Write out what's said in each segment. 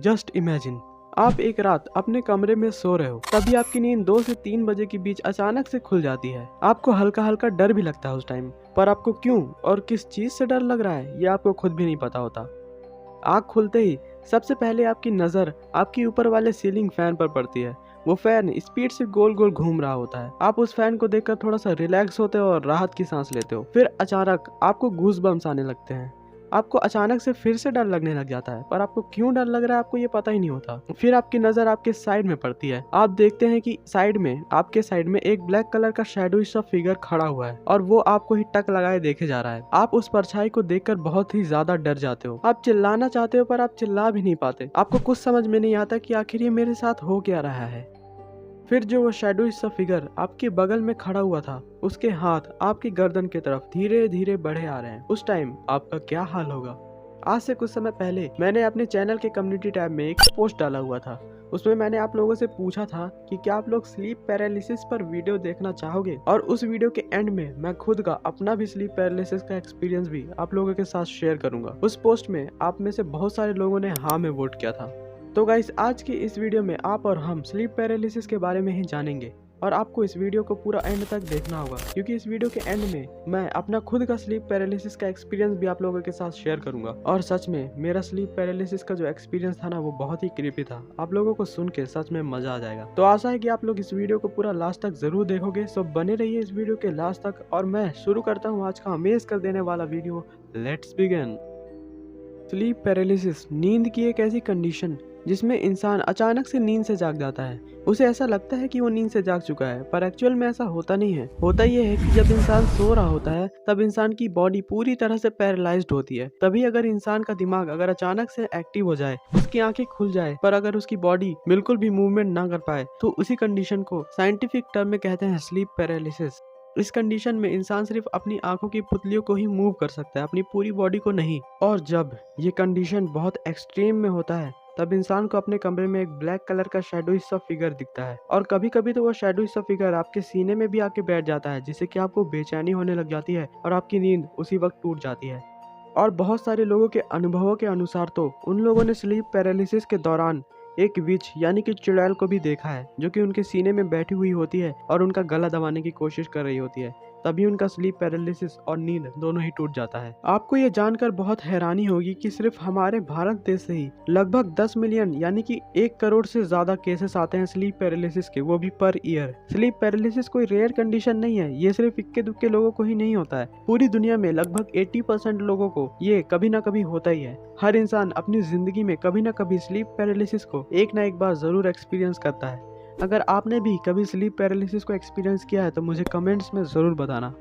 Just imagine, आप एक रात अपने कमरे में सो रहे हो, तभी आपकी नींद 2 से 3 बजे के बीच अचानक से खुल जाती है। आपको हल्का हल्का डर भी लगता है उस टाइम, पर आपको क्यों और किस चीज से डर लग रहा है ये आपको खुद भी नहीं पता होता। आँख खुलते ही सबसे पहले आपकी नज़र आपकी ऊपर वाले सीलिंग फैन पर पड़ती है। वो फैन स्पीड से गोल गोल घूम रहा होता है। आप उस फैन को देखकर थोड़ा सा रिलैक्स होते हो और राहत की सांस लेते हो। फिर अचानक आपको गूज बम्स आने लगते हैं। आपको अचानक से फिर से डर लगने लग जाता है, पर आपको क्यों डर लग रहा है आपको ये पता ही नहीं होता। फिर आपकी नजर आपके साइड में पड़ती है। आप देखते हैं कि आपके साइड में एक ब्लैक कलर का शैडो सा फिगर खड़ा हुआ है और वो आपको ही टक लगाए देखे जा रहा है। आप उस परछाई को देखकर बहुत ही ज्यादा डर जाते हो। आप चिल्लाना चाहते हो पर आप चिल्ला भी नहीं पाते। आपको कुछ समझ में नहीं आता कि आखिर ये मेरे साथ हो क्या रहा है। फिर जो वो शैडो सा फिगर आपके बगल में खड़ा हुआ था, उसके हाथ आपकी गर्दन की तरफ धीरे धीरे बढ़े आ रहे हैं। उस टाइम आपका क्या हाल होगा। आज से कुछ समय पहले मैंने अपने चैनल के कम्युनिटी टैब में एक पोस्ट डाला हुआ था। उसमें मैंने आप लोगों से पूछा था कि क्या आप लोग स्लीप पैरालिसिस पर वीडियो देखना चाहोगे, और उस वीडियो के एंड में मैं खुद का अपना भी स्लीप पैरालिसिस का एक्सपीरियंस भी आप लोगों के साथ शेयर करूंगा। उस पोस्ट में आप में से बहुत सारे लोगों ने हाँ में वोट किया था। तो गाइस, आज की इस वीडियो में आप और हम स्लीप पैरालिसिस के बारे में ही जानेंगे, और आपको इस वीडियो को पूरा एंड तक देखना होगा, क्योंकि इस वीडियो के एंड में मैं अपना खुद का स्लीप पैरालिसिस का एक्सपीरियंस भी आप लोगों के साथ शेयर करूंगा। और सच में मेरा स्लीप पैरालिसिस का जो एक्सपीरियंस था ना, वो बहुत ही क्रीपी था। आप लोगों को सुन के सच में मजा आ जाएगा। तो आशा है कि आप लोग इस वीडियो को पूरा लास्ट तक जरूर देखोगे। सो बने रहिए इस वीडियो के लास्ट तक, और मैं शुरू करता हूँ आज का अमेज कर देने वाला video. Let's begin. Sleep paralysis नींद की एक ऐसी कंडीशन जिसमें इंसान अचानक से नींद से जाग जाता है। उसे ऐसा लगता है कि वो नींद से जाग चुका है, पर एक्चुअल में ऐसा होता नहीं है। होता ये है कि जब इंसान सो रहा होता है तब इंसान की बॉडी पूरी तरह से पैरालाइज्ड होती है। तभी अगर इंसान का दिमाग अगर अचानक से एक्टिव हो जाए, उसकी आंखें खुल जाए, पर अगर उसकी बॉडी बिल्कुल भी मूवमेंट ना कर पाए, तो उसी कंडीशन को साइंटिफिक टर्म में कहते हैं स्लीप पैरालिसिस। इस कंडीशन में इंसान सिर्फ अपनी आंखों की पुतलियों को ही मूव कर सकता है, अपनी पूरी बॉडी को नहीं। और जब ये कंडीशन बहुत एक्सट्रीम में होता है तब इंसान को अपने कमरे में एक ब्लैक कलर का शैडो सा फिगर दिखता है, और कभी कभी तो वो शैडो सा फिगर आपके सीने में भी आके बैठ जाता है, जिससे कि आपको बेचैनी होने लग जाती है और आपकी नींद उसी वक्त टूट जाती है। और बहुत सारे लोगों के अनुभवों के अनुसार तो उन लोगों ने स्लीप पैरालिसिस के दौरान एक विच यानी कि चुड़ैल को भी देखा है, जो कि उनके सीने में बैठी हुई होती है और उनका गला दबाने की कोशिश कर रही होती है। तभी उनका स्लीप पैरालिसिस और नींद दोनों ही टूट जाता है। आपको ये जानकर बहुत हैरानी होगी कि सिर्फ हमारे भारत देश से ही लगभग 10 मिलियन यानी कि 1 करोड़ से ज्यादा केसेस आते हैं स्लीप पैरालिसिस के, वो भी पर ईयर। स्लीप पैरालिसिस कोई रेयर कंडीशन नहीं है, ये सिर्फ इक्के दुक्के लोगों को ही नहीं होता है। पूरी दुनिया में लगभग 80% लोगों को ये कभी ना कभी होता ही है। हर इंसान अपनी जिंदगी में कभी ना कभी स्लीप पैरालिसिस को एक ना एक बार जरूर एक्सपीरियंस करता है। अगर आपने भी कभी स्लीप पैरालिसिस को एक्सपीरियंस किया है तो मुझे कमेंट्स में ज़रूर बताना।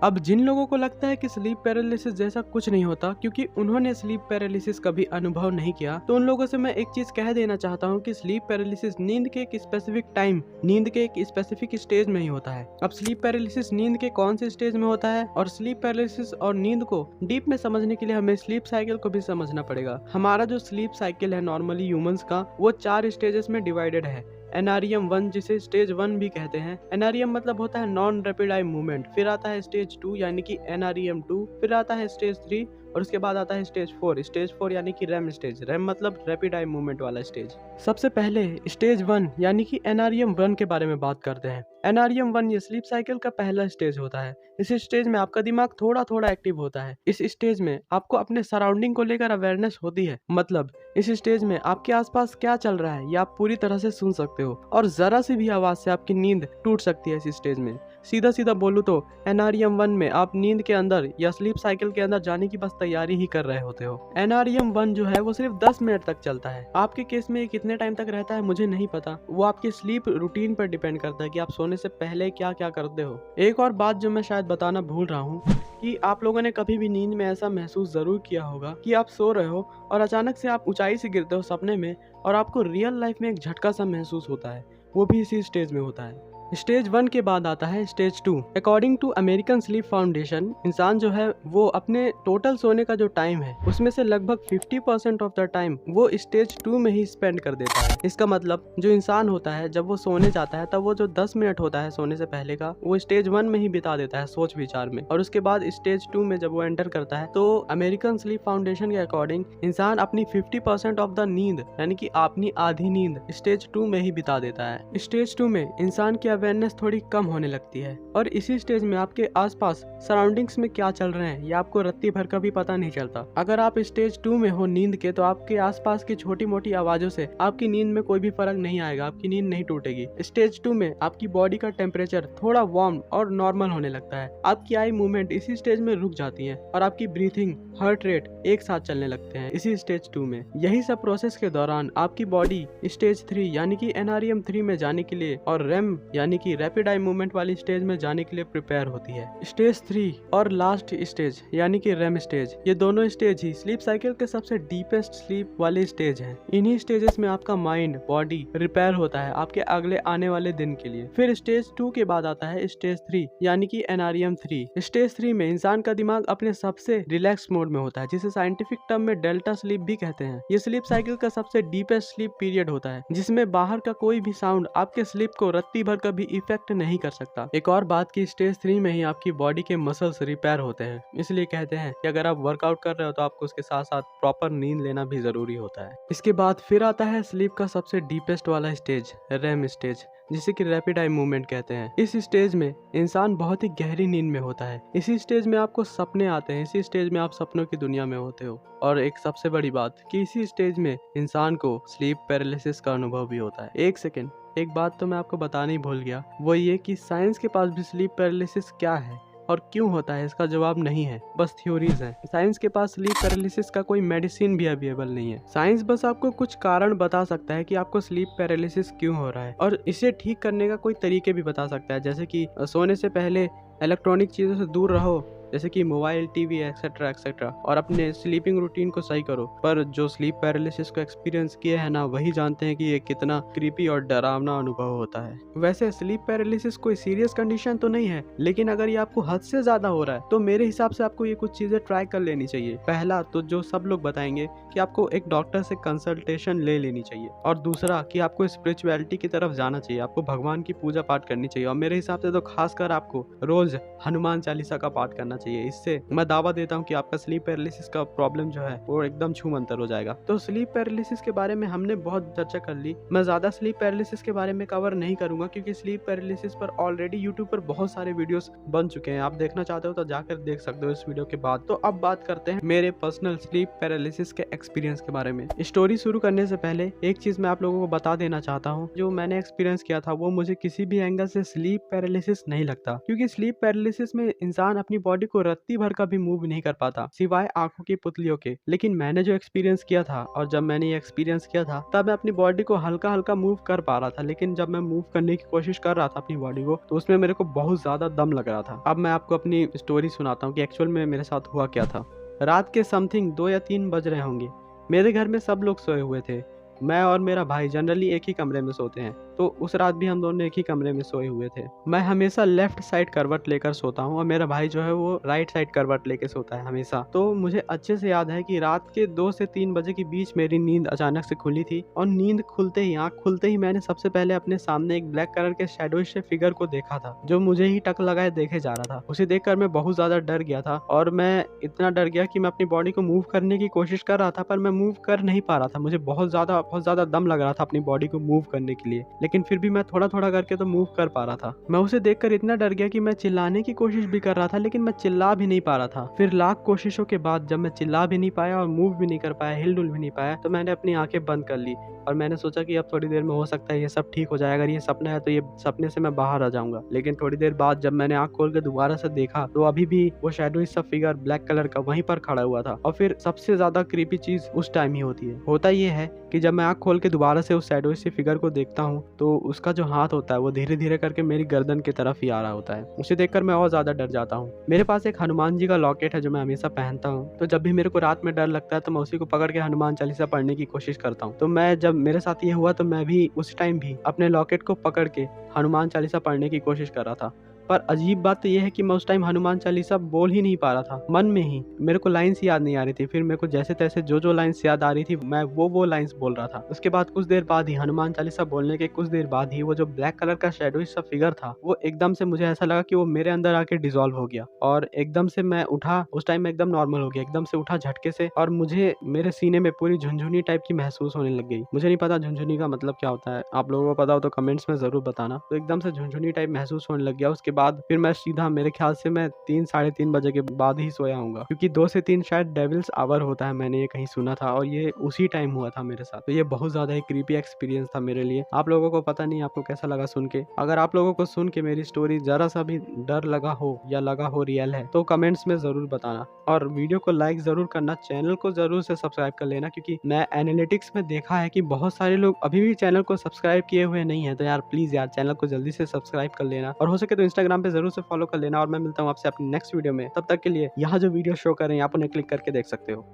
अब जिन लोगों को लगता है कि स्लीप पैरालिसिस जैसा कुछ नहीं होता क्योंकि उन्होंने स्लीप पैरालिसिस कभी अनुभव नहीं किया, तो उन लोगों से मैं एक चीज कह देना चाहता हूँ कि स्लीप पैरालिसिस नींद के एक स्पेसिफिक टाइम, नींद के एक स्पेसिफिक स्टेज में ही होता है। अब स्लीप पैरालिसिस नींद के कौन से स्टेज में होता है, और स्लीप पैरालिसिस और नींद को डीप में समझने के लिए हमें स्लीप साइकिल को भी समझना पड़ेगा। हमारा जो स्लीप साइकिल है नॉर्मली ह्यूमंस का, वो 4 स्टेजेस में डिवाइडेड है। NREM 1 जिसे स्टेज 1 भी कहते हैं। NREM मतलब होता है नॉन रैपिड आई मूवमेंट। फिर आता है स्टेज 2 यानी कि NREM 2। फिर आता है स्टेज 3 और उसके बाद आता है स्टेज 4। स्टेज 4 यानी कि रैम स्टेज। रैम मतलब रैपिड आई मूवमेंट वाला स्टेज। सबसे पहले स्टेज 1 यानी कि NREM 1 के बारे में बात करते हैं। NREM 1 ये स्लीप साइकिल का पहला स्टेज होता है। इस स्टेज में आपका दिमाग थोड़ा थोड़ा एक्टिव होता है। इस स्टेज में आपको अपने सराउंडिंग को लेकर अवेयरनेस होती है, मतलब इस स्टेज में आपके आसपास क्या चल रहा है ये आप पूरी तरह से सुन सकते हो, और जरा सी भी आवाज से आपकी नींद टूट सकती है इस स्टेज में। सीधा सीधा बोलूं तो NREM 1 में आप नींद के अंदर या स्लीप साइकिल के अंदर जाने की बस तैयारी ही कर रहे होते हो। NREM 1 जो है वो सिर्फ 10 मिनट तक चलता है। आपके केस में कितने टाइम तक रहता है मुझे नहीं पता, वो आपके स्लीप रूटीन पर डिपेंड करता है कि आप सोने से पहले क्या क्या करते हो। एक और बात जो मैं शायद बताना भूल रहा हूँ कि आप लोगों ने कभी भी नींद में ऐसा महसूस जरूर किया होगा कि आप सो रहे हो और अचानक से आप ऊंचाई से गिरते हो सपने में, और आपको रियल लाइफ में एक झटका सा महसूस होता है। वो भी इसी स्टेज में होता है। स्टेज 1 के बाद आता है stage 2। According to American Sleep Foundation, इंसान जो है वो अपने टोटल सोने का जो टाइम है उसमें से लगभग 50% ऑफ द टाइम वो स्टेज 2 में ही स्पेंड कर देता है। इसका मतलब जो इंसान होता है जब वो सोने जाता है तब वो जो 10 मिनट होता है सोने से पहले का वो स्टेज 1 में ही बिता देता है सोच विचार में, और उसके बाद स्टेज 2 में जब वो एंटर करता है तो अमेरिकन स्लीप फाउंडेशन के अकॉर्डिंग इंसान अपनी 50% ऑफ द नींद यानी कि अपनी आधी नींद स्टेज 2 में ही बिता देता है। स्टेज 2 में इंसान की अवेयरनेस थोड़ी कम होने लगती है और इसी स्टेज में आपके आसपास सराउंडिंग्स में क्या चल रहे हैं ये आपको रत्ती भर का भी पता नहीं चलता। अगर आप स्टेज 2 में हो नींद के तो आपके आसपास की छोटी मोटी आवाजों से आपकी नींद में कोई भी फर्क नहीं आएगा, आपकी नींद नहीं टूटेगी। स्टेज 2 में आपकी बॉडी का टेम्परेचर थोड़ा वार्म और नॉर्मल होने लगता है, आपकी आई मूवमेंट इसी स्टेज में रुक जाती है और आपकी ब्रीथिंग, हार्ट रेट एक साथ चलने लगते हैं इसी स्टेज 2 में। यही सब प्रोसेस के दौरान आपकी बॉडी स्टेज 3 यानी कि NREM 3 में जाने के लिए और REM यानी कि रैपिड आई मूवमेंट वाली स्टेज में जाने के लिए प्रिपेयर होती है। स्टेज 3 और लास्ट स्टेज यानी कि REM स्टेज, ये दोनों स्टेज ही स्लीप साइकिल के सबसे डीपेस्ट स्लीप वाले स्टेज हैं। इन्हीं स्टेजेस में आपका माइंड, बॉडी रिपेयर होता है आपके अगले आने वाले दिन के लिए। फिर स्टेज 2 के बाद आता है स्टेज 3 यानी कि NREM 3। स्टेज 3 में इंसान का दिमाग अपने सबसे रिलैक्स मोड में होता है जिसे साइंटिफिक टर्म में डेल्टा स्लीप भी कहते हैं। ये स्लीप साइकिल का सबसे डीपेस्ट स्लीप पीरियड होता है जिसमें बाहर का कोई भी साउंड आपके स्लीप को रत्ती भर का भी इफेक्ट नहीं कर सकता। एक और बात की स्टेज 3 में ही आपकी बॉडी के मसल्स रिपेयर होते हैं, इसलिए कहते हैं कि अगर आप वर्कआउट कर रहे हो तो आपको उसके साथ साथ प्रॉपर नींद लेना भी जरूरी होता है। इसके बाद फिर आता है स्लीप का सबसे डीपेस्ट वाला स्टेज, REM स्टेज, जिसे कि रैपिड आई मूवमेंट कहते हैं। इस स्टेज में इंसान बहुत ही गहरी नींद में होता है। इसी स्टेज में आपको सपने आते हैं, इसी स्टेज में आप सपनों की दुनिया में होते हो। और एक सबसे बड़ी बात कि इसी स्टेज में इंसान को स्लीप पैरालिसिस का अनुभव भी होता है। एक सेकेंड, एक बात तो मैं आपको बताना ही भूल गया, वो ये कि साइंस के पास भी स्लीप पैरालिसिस क्या है और क्यों होता है इसका जवाब नहीं है, बस थ्योरीज हैं। साइंस के पास स्लीप पैरालिसिस का कोई मेडिसिन भी अवेलेबल नहीं है। साइंस बस आपको कुछ कारण बता सकता है कि आपको स्लीप पैरालिसिस क्यों हो रहा है और इसे ठीक करने का कोई तरीके भी बता सकता है, जैसे कि सोने से पहले इलेक्ट्रॉनिक चीज़ों से दूर रहो जैसे कि मोबाइल, टीवी एक्सेट्रा एक्सेट्रा, और अपने स्लीपिंग रूटीन को सही करो। पर जो स्लीप पैरालिसिस को एक्सपीरियंस किए हैं ना वही जानते हैं कि ये कितना क्रीपी और डरावना अनुभव होता है। वैसे स्लीप पैरालिसिस कोई सीरियस कंडीशन तो नहीं है, लेकिन अगर ये आपको हद से ज्यादा हो रहा है तो मेरे हिसाब से आपको ये कुछ चीजें ट्राई कर लेनी चाहिए। पहला तो जो सब लोग बताएंगे कि आपको एक डॉक्टर से कंसल्टेशन ले लेनी चाहिए, और दूसरा कि आपको स्पिरिचुअलिटी की तरफ जाना चाहिए, आपको भगवान की पूजा पाठ करनी चाहिए, और मेरे हिसाब से तो खासकर आपको रोज हनुमान चालीसा का पाठ करना चाहिए। इससे मैं दावा देता हूँ कि आपका स्लीप पैरालिसिस का प्रॉब्लम जो है वो एकदम छूमंतर हो जाएगा। तो स्लीप पैरालिसिस के बारे में हमने बहुत चर्चा कर ली। मैं ज्यादा स्लीप पैरालिसिस के बारे में कवर नहीं करूंगा क्योंकि स्लीप पैरालिसिस पर ऑलरेडी यूट्यूब पर बहुत सारे वीडियोस बन चुके हैं। आप देखना चाहते हो तो जाकर देख सकते हो इस वीडियो के बाद। तो अब बात करते हैं मेरे पर्सनल स्लीप पैरालिसिस के एक्सपीरियंस के बारे में। स्टोरी शुरू करने से पहले एक चीज मैं आप लोगों को बता देना चाहता हूँ, जो मैंने एक्सपीरियंस किया था वो मुझे किसी भी एंगल से स्लीप पैरालिसिस नहीं लगता, क्योंकि स्लीप पैरालिसिस में इंसान अपनी बॉडी को रत्ती भर का भी मूव नहीं कर पाता सिवाय आंखों की पुतलियों के। लेकिन मैंने जो एक्सपीरियंस किया था, और जब मैंने ये एक्सपीरियंस किया था तब मैं अपनी बॉडी को हल्का हल्का मूव कर पा रहा था, लेकिन जब मैं मूव करने की कोशिश कर रहा था अपनी बॉडी को तो उसमें मेरे को बहुत ज्यादा दम लग रहा था। अब मैं आपको अपनी स्टोरी सुनाता हूँ कि एक्चुअल में मेरे साथ हुआ क्या था। रात के समथिंग 2 या 3 बज रहे होंगे। मेरे घर में सब लोग सोए हुए थे। मैं और मेरा भाई जनरली एक ही कमरे में सोते हैं, तो उस रात भी हम दोनों एक ही कमरे में सोए हुए थे। मैं हमेशा लेफ्ट साइड करवट लेकर सोता हूँ और मेरा भाई जो है वो राइट साइड करवट लेकर सोता है हमेशा। तो मुझे अच्छे से याद है कि रात के 2 से 3 बजे के बीच मेरी नींद अचानक से खुली थी, और नींद खुलते ही, आँख खुलते ही मैंने सबसे पहले अपने सामने एक ब्लैक कलर के शैडोइश फिगर को देखा था जो मुझे ही टक लगाए देखे जा रहा था। उसे देखकर मैं बहुत ज्यादा डर गया था, और मैं इतना डर गया कि मैं अपनी बॉडी को मूव करने की कोशिश कर रहा था पर मैं मूव कर नहीं पा रहा था। मुझे बहुत ज्यादा दम लग रहा था अपनी बॉडी को मूव करने के लिए, लेकिन फिर भी मैं थोड़ा थोड़ा करके तो मूव कर पा रहा था। मैं उसे देखकर इतना डर गया कि मैं चिल्लाने की कोशिश भी कर रहा था, लेकिन मैं चिल्ला भी नहीं पा रहा था। फिर लाख कोशिशों के बाद जब मैं चिल्ला भी नहीं पाया और मूव भी नहीं कर पाया, हिल डुल भी नहीं पाया, तो मैंने अपनी आंखें बंद कर ली और मैंने सोचा कि अब थोड़ी देर में हो सकता है ये सब ठीक हो जाए। अगर ये सपना है तो ये सपने से मैं बाहर आ जाऊंगा। लेकिन थोड़ी देर बाद जब मैंने आंख खोल के दोबारा से देखा तो अभी भी वो शैडो सा फिगर ब्लैक कलर का वहीं पर खड़ा हुआ था। और फिर सबसे ज्यादा क्रीपी चीज उस टाइम ही होती है। होता ये है कि जब जब मैं आँख खोल के दोबारा से उस शैडो सी फिगर को देखता हूँ तो उसका जो हाथ होता है वो धीरे धीरे करके मेरी गर्दन की तरफ ही आ रहा होता है। उसे देखकर मैं और ज्यादा डर जाता हूँ। मेरे पास एक हनुमान जी का लॉकेट है जो मैं हमेशा पहनता हूँ, तो जब भी मेरे को रात में डर लगता है तो मैं उसी को पकड़ के हनुमान चालीसा पढ़ने की कोशिश करता हूँ। तो मैं जब मेरे साथ ये हुआ तो मैं भी उस टाइम भी अपने लॉकेट को पकड़ के हनुमान चालीसा पढ़ने की कोशिश कर रहा था। पर अजीब बात तो ये है कि मैं उस टाइम हनुमान चालीसा बोल ही नहीं पा रहा था। मन में ही मेरे को लाइंस याद नहीं आ रही थी। फिर मेरे को जैसे तैसे जो लाइंस याद आ रही थी मैं वो लाइंस बोल रहा था। उसके बाद कुछ देर बाद ही, हनुमान चालीसा बोलने के कुछ देर बाद ही, वो जो ब्लैक कलर का शैडो सा फिगर था वो एकदम से, मुझे ऐसा लगा कि वो मेरे अंदर आके डिसॉल्व हो गया और एकदम से मैं उठा। उस टाइम मैं एकदम नॉर्मल हो गया, एकदम से उठा झटके से, और मुझे मेरे सीने में पूरी झुनझुनी टाइप की महसूस होने लग गई। मुझे नहीं पता झुनझुनी का मतलब क्या होता है, आप लोगों को पता हो तो कमेंट्स में जरूर बताना। तो एकदम से झुनझुनी टाइप महसूस होने लग गया। उसके बाद फिर मैं सीधा, मेरे ख्याल से मैं 3 साढ़े 3 बजे के बाद ही सोया हूँगा, क्योंकि 2 से 3 शायद डेविल्स आवर होता है, मैंने ये कहीं सुना था और ये उसी टाइम हुआ था मेरे साथ। तो ये बहुत ज्यादा एक क्रीपी एक्सपीरियंस था मेरे लिए। आप लोगों को पता नहीं आपको कैसा लगा सुन के। अगर आप लोगों को सुन के मेरी स्टोरी जरा सा भी डर लगा हो या लगा हो रियल है तो कमेंट्स में जरूर बताना, और वीडियो को लाइक जरूर करना, चैनल को जरूर से सब्सक्राइब कर लेना, क्योंकि मैं एनालिटिक्स में देखा है कि बहुत सारे लोग अभी भी चैनल को सब्सक्राइब किए हुए नहीं है। तो यार प्लीज यार चैनल को जल्दी से सब्सक्राइब कर लेना, और हो सके तो इंस्टाग्राम पे जरूर से फॉलो कर लेना। और मैं मिलता हूँ आपसे अपने नेक्स्ट वीडियो में। तब तक के लिए यहाँ जो वीडियो शो कर रहे हैं आप उन्हें क्लिक करके देख सकते हो।